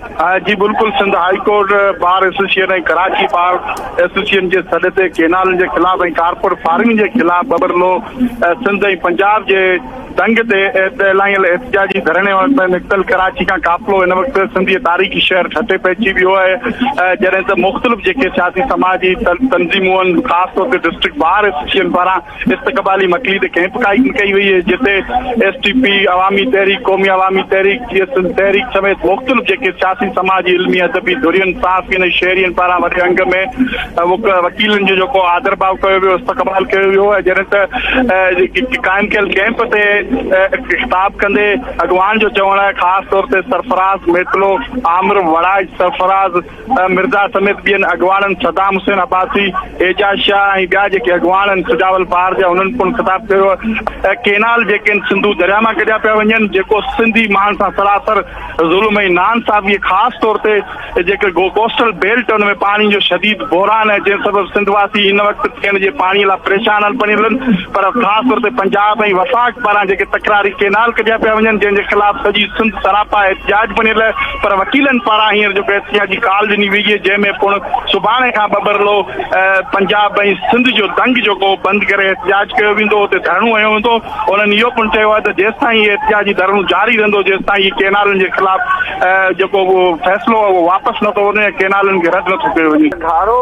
जी बिल्कुल, Sindh high court bar association ऐं Karachi bar association जे सॾ ते केनालनि जे ख़िलाफ़ ऐं कारपोरेट फार्मिंग जे ख़िलाफ़ बबरलो सिंध ऐं पंजाब जे दंग ते एलाइयल एहतिजाजी धरणे वक़्तु निकितल कराची खां काफ़िलो हिन वक़्तु सिंधी तारीख़ी शहर ठटे पइजी वियो आहे। जॾहिं त मुख़्तलिफ़ जेके सियासी समाजी तंज़ीमूं आहिनि, ख़ासि तौर ते डिस्ट्रिक्ट बार एसोसिएशन पारां इस्तक़बाली मकली ते कैंप कई वई है, जिते STP अवामी तहरीक, क़ौमी अवामी तहरीक, सिंध तहरीक समेत मुख़्तलिफ़ जेके सियासी समाजी इल्मी अदबी धुरियुनि साफ़ियुनि शहरियुनि पारां वॾे अंग में वकीलनि जो जेको आदर भाव कयो वियो, इस्तक़बाल कयो वियो आहे। जॾहिं त क़ाइमु कयल कैंप ते ख़िताब कंदे अॻवान जो चवणु आहे, ख़ासि तौर ते सरफराज़ मेतलो, आमिर वड़ाज, सरफराज़ मिर्ज़ा समेत ॿियनि अॻवाननि, सदाम हुसैन अब्बासी, एजाज शाह ऐं ॿिया जेके अॻवान आहिनि सुजावल पार जा, उन्हनि पिणु ख़िताब कयो। केनाल जेके आहिनि सिंधू दरिया मां कढिया पिया वञनि, जेको सिंधी माण्हुनि सां सरासर ज़ुल्म ऐं नाइंसाफ़ी, ख़ासि तौर ते जेके कोस्टल बेल्ट उन में पाणी जो शदीद बहरान आहे, जंहिं सबबु सिंधवासी हिन वक़्तु थियण जे पाणीअ लाइ परेशान बणियल आहिनि। पर ख़ासि तौर ते पंजाब ऐं वफ़ाक़ पारां जेके तकरारी केनाल कढिया पिया वञनि, जंहिंजे ख़िलाफ़ सॼी सिंध सरापा एहतिजाज बणियल आहे। पर वकीलनि पारां हींअर जेको एहतिजाजी काल ॾिनी वई आहे, जंहिंमें पिणु सुभाणे खां बबरलो पंजाब ऐं सिंध जो दंग जेको बंदि करे एहतिजाज कयो वेंदो, हुते धरणो हयो वेंदो। उन्हनि इहो पिणु चयो आहे त जेसिताईं एहतिजाजी धरणो जारी रहंदो, जेसिताईं हीअ केनालनि जे ख़िलाफ़ जेको फ़ैसिलो आहे उहो वापसि नथो वञे, केनालनि खे रद्द नथो कयो वञे। घारो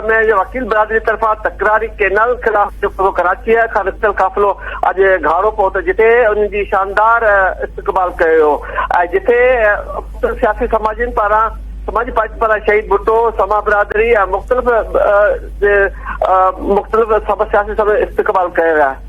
में जो वकील बरादरी तरफ़ां तकरारी केनाल खिलाफ़ जो कराची खां निकितल काफ़िलो अॼु घारो पहुतो, जिते उनजी शानदार इस्तक़बाल कयो, जिथे सियासी समाजियुनि पारां समाजी पार्टी पारां शहीद भुट्टो, समा बिरादरी ऐं मुख़्तलिफ़ सब सियासी इस्तक़बाल कयो आहे।